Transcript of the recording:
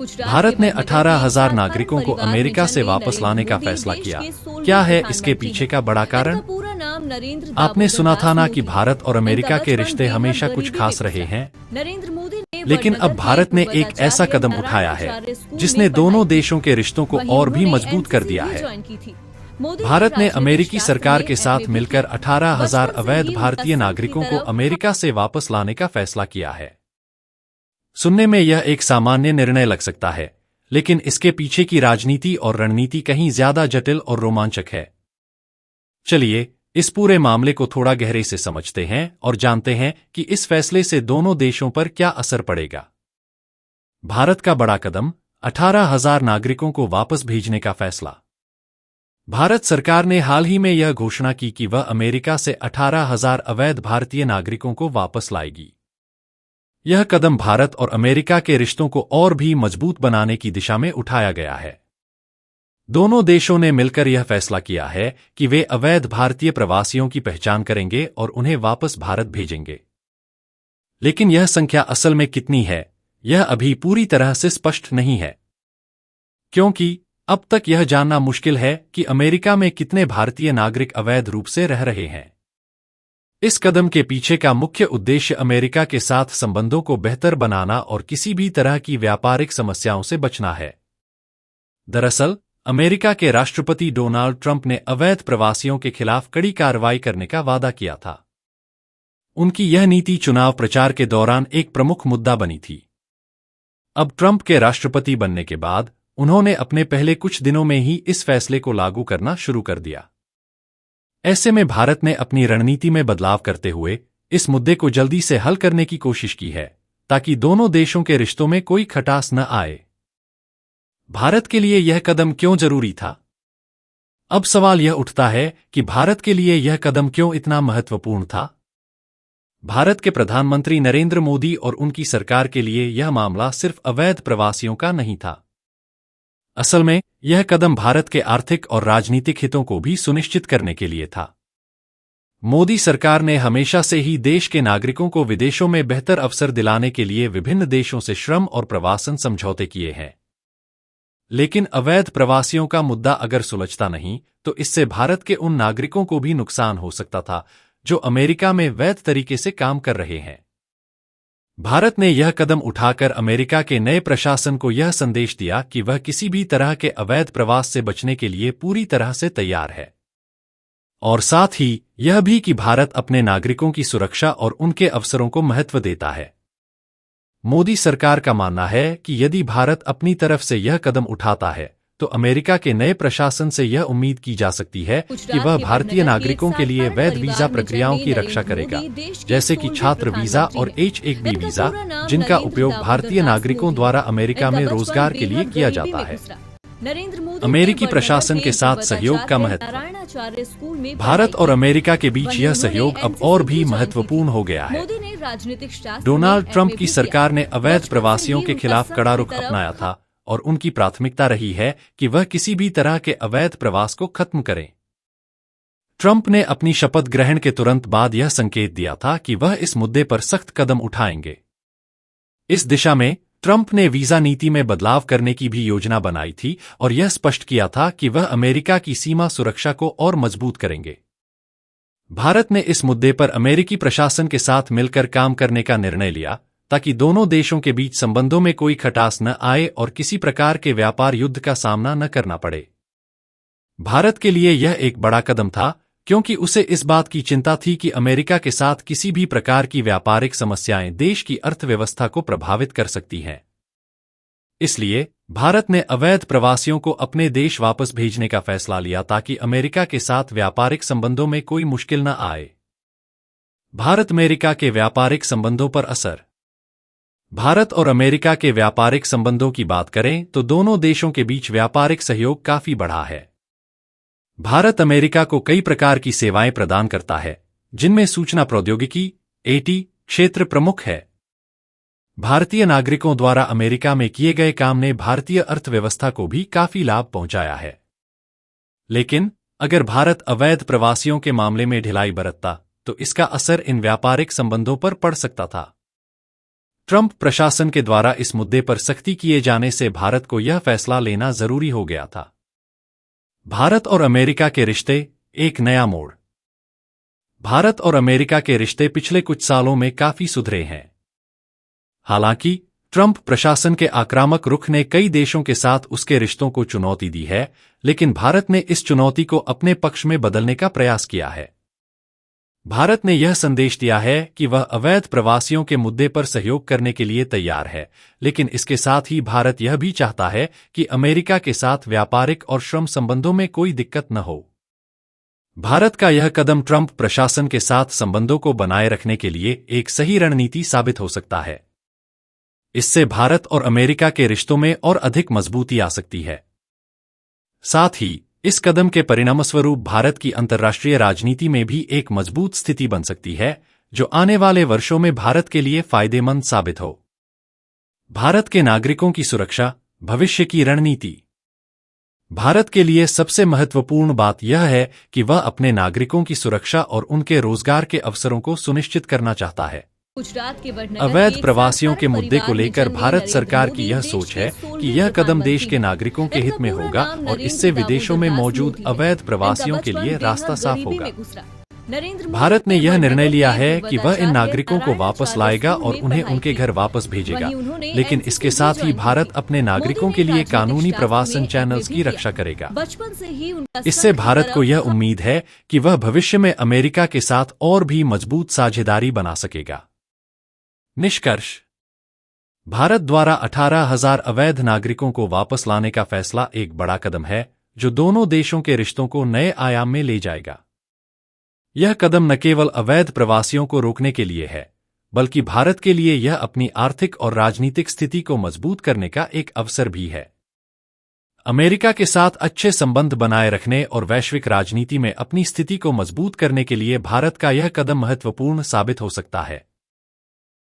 भारत ने 18,000 नागरिकों को अमेरिका से वापस लाने का फैसला किया। क्या है इसके पीछे का बड़ा कारण? आपने सुना था ना कि भारत और अमेरिका के रिश्ते हमेशा कुछ खास रहे हैं। लेकिन अब भारत ने एक ऐसा कदम उठाया है जिसने दोनों देशों के रिश्तों को और भी मजबूत कर दिया है। भारत ने अमेरिकी सरकार के साथ मिलकर 18,000 अवैध भारतीय नागरिकों को अमेरिका से वापस लाने का फैसला किया है। सुनने में यह एक सामान्य निर्णय लग सकता है, लेकिन इसके पीछे की राजनीति और रणनीति कहीं ज्यादा जटिल और रोमांचक है। चलिए इस पूरे मामले को थोड़ा गहरे से समझते हैं और जानते हैं कि इस फैसले से दोनों देशों पर क्या असर पड़ेगा। भारत का बड़ा कदम, 18,000 नागरिकों को वापस भेजने का फैसला। भारत सरकार ने हाल ही में यह घोषणा की कि वह अमेरिका से 18,000 अवैध भारतीय नागरिकों को वापस लाएगी। यह कदम भारत और अमेरिका के रिश्तों को और भी मजबूत बनाने की दिशा में उठाया गया है। दोनों देशों ने मिलकर यह फैसला किया है कि वे अवैध भारतीय प्रवासियों की पहचान करेंगे और उन्हें वापस भारत भेजेंगे। लेकिन यह संख्या असल में कितनी है, यह अभी पूरी तरह से स्पष्ट नहीं है, क्योंकि अब तक यह जानना मुश्किल है कि अमेरिका में कितने भारतीय नागरिक अवैध रूप से रह रहे हैं। इस कदम के पीछे का मुख्य उद्देश्य अमेरिका के साथ संबंधों को बेहतर बनाना और किसी भी तरह की व्यापारिक समस्याओं से बचना है। दरअसल, अमेरिका के राष्ट्रपति डोनाल्ड ट्रंप ने अवैध प्रवासियों के खिलाफ कड़ी कार्रवाई करने का वादा किया था। उनकी यह नीति चुनाव प्रचार के दौरान एक प्रमुख मुद्दा बनी थी। अब ट्रंप के राष्ट्रपति बनने के बाद उन्होंने अपने पहले कुछ दिनों में ही इस फैसले को लागू करना शुरू कर दिया। ऐसे में भारत ने अपनी रणनीति में बदलाव करते हुए इस मुद्दे को जल्दी से हल करने की कोशिश की है, ताकि दोनों देशों के रिश्तों में कोई खटास न आए। भारत के लिए यह कदम क्यों जरूरी था? अब सवाल यह उठता है कि भारत के लिए यह कदम क्यों इतना महत्वपूर्ण था? भारत के प्रधानमंत्री नरेंद्र मोदी और उनकी सरकार के लिए यह मामला सिर्फ अवैध प्रवासियों का नहीं था। असल में यह कदम भारत के आर्थिक और राजनीतिक हितों को भी सुनिश्चित करने के लिए था। मोदी सरकार ने हमेशा से ही देश के नागरिकों को विदेशों में बेहतर अवसर दिलाने के लिए विभिन्न देशों से श्रम और प्रवासन समझौते किए हैं। लेकिन अवैध प्रवासियों का मुद्दा अगर सुलझता नहीं, तो इससे भारत के उन नागरिकों को भी नुकसान हो सकता था जो अमेरिका में वैध तरीके से काम कर रहे हैं। भारत ने यह कदम उठाकर अमेरिका के नए प्रशासन को यह संदेश दिया कि वह किसी भी तरह के अवैध प्रवास से बचने के लिए पूरी तरह से तैयार है, और साथ ही यह भी कि भारत अपने नागरिकों की सुरक्षा और उनके अवसरों को महत्व देता है। मोदी सरकार का मानना है कि यदि भारत अपनी तरफ से यह कदम उठाता है, तो अमेरिका के नए प्रशासन से यह उम्मीद की जा सकती है कि वह भारतीय नागरिकों के लिए वैध वीजा प्रक्रियाओं की रक्षा करेगा, जैसे कि छात्र वीजा और H-1B वीजा, जिनका उपयोग भारतीय नागरिकों द्वारा अमेरिका में रोजगार के लिए किया जाता है। अमेरिकी प्रशासन के साथ सहयोग का महत्व। भारत और अमेरिका के बीच यह सहयोग अब और भी महत्वपूर्ण हो गया है। डोनाल्ड ट्रंप की सरकार ने अवैध प्रवासियों के खिलाफ कड़ा रुख अपनाया था और उनकी प्राथमिकता रही है कि वह किसी भी तरह के अवैध प्रवास को खत्म करें। ट्रंप ने अपनी शपथ ग्रहण के तुरंत बाद यह संकेत दिया था कि वह इस मुद्दे पर सख्त कदम उठाएंगे। इस दिशा में ट्रंप ने वीजा नीति में बदलाव करने की भी योजना बनाई थी और यह स्पष्ट किया था कि वह अमेरिका की सीमा सुरक्षा को और मजबूत करेंगे। भारत ने इस मुद्दे पर अमेरिकी प्रशासन के साथ मिलकर काम करने का निर्णय लिया, ताकि दोनों देशों के बीच संबंधों में कोई खटास न आए और किसी प्रकार के व्यापार युद्ध का सामना न करना पड़े। भारत के लिए यह एक बड़ा कदम था, क्योंकि उसे इस बात की चिंता थी कि अमेरिका के साथ किसी भी प्रकार की व्यापारिक समस्याएं देश की अर्थव्यवस्था को प्रभावित कर सकती हैं। इसलिए भारत ने अवैध प्रवासियों को अपने देश वापस भेजने का फैसला लिया, ताकि अमेरिका के साथ व्यापारिक संबंधों में कोई मुश्किल न आए। भारत अमेरिका के व्यापारिक संबंधों पर असर। भारत और अमेरिका के व्यापारिक संबंधों की बात करें तो दोनों देशों के बीच व्यापारिक सहयोग काफी बढ़ा है। भारत अमेरिका को कई प्रकार की सेवाएं प्रदान करता है, जिनमें सूचना प्रौद्योगिकी (IT) क्षेत्र प्रमुख है। भारतीय नागरिकों द्वारा अमेरिका में किए गए काम ने भारतीय अर्थव्यवस्था को भी काफी लाभ पहुंचाया है। लेकिन अगर भारत अवैध प्रवासियों के मामले में ढिलाई बरतता, तो इसका असर इन व्यापारिक संबंधों पर पड़ सकता था। ट्रंप प्रशासन के द्वारा इस मुद्दे पर सख्ती किए जाने से भारत को यह फैसला लेना जरूरी हो गया था। भारत और अमेरिका के रिश्ते, एक नया मोड़। भारत और अमेरिका के रिश्ते पिछले कुछ सालों में काफी सुधरे हैं। हालांकि ट्रंप प्रशासन के आक्रामक रुख ने कई देशों के साथ उसके रिश्तों को चुनौती दी है, लेकिन भारत ने इस चुनौती को अपने पक्ष में बदलने का प्रयास किया है। भारत ने यह संदेश दिया है कि वह अवैध प्रवासियों के मुद्दे पर सहयोग करने के लिए तैयार है, लेकिन इसके साथ ही भारत यह भी चाहता है कि अमेरिका के साथ व्यापारिक और श्रम संबंधों में कोई दिक्कत न हो। भारत का यह कदम ट्रंप प्रशासन के साथ संबंधों को बनाए रखने के लिए एक सही रणनीति साबित हो सकता है। इससे भारत और अमेरिका के रिश्तों में और अधिक मजबूती आ सकती है। साथ ही इस कदम के परिणामस्वरूप भारत की अंतर्राष्ट्रीय राजनीति में भी एक मजबूत स्थिति बन सकती है, जो आने वाले वर्षों में भारत के लिए फायदेमंद साबित हो। भारत के नागरिकों की सुरक्षा, भविष्य की रणनीति। भारत के लिए सबसे महत्वपूर्ण बात यह है कि वह अपने नागरिकों की सुरक्षा और उनके रोजगार के अवसरों को सुनिश्चित करना चाहता है। अवैध प्रवासियों के मुद्दे को लेकर भारत सरकार की यह सोच है कि यह कदम देश के नागरिकों के हित में होगा और इससे विदेशों में मौजूद अवैध प्रवासियों के लिए रास्ता साफ होगा। भारत ने यह निर्णय लिया है कि वह इन नागरिकों को वापस लाएगा और उन्हें उनके घर वापस भेजेगा, लेकिन इसके साथ ही भारत अपने नागरिकों के लिए कानूनी प्रवासन चैनल्स की रक्षा करेगा। इससे भारत को यह उम्मीद है कि वह भविष्य में अमेरिका के साथ और भी मजबूत साझेदारी बना सकेगा। निष्कर्ष: भारत द्वारा 18,000 अवैध नागरिकों को वापस लाने का फैसला एक बड़ा कदम है, जो दोनों देशों के रिश्तों को नए आयाम में ले जाएगा। यह कदम न केवल अवैध प्रवासियों को रोकने के लिए है, बल्कि भारत के लिए यह अपनी आर्थिक और राजनीतिक स्थिति को मजबूत करने का एक अवसर भी है। अमेरिका के साथ अच्छे संबंध बनाए रखने और वैश्विक राजनीति में अपनी स्थिति को मजबूत करने के लिए भारत का यह कदम महत्वपूर्ण साबित हो सकता है।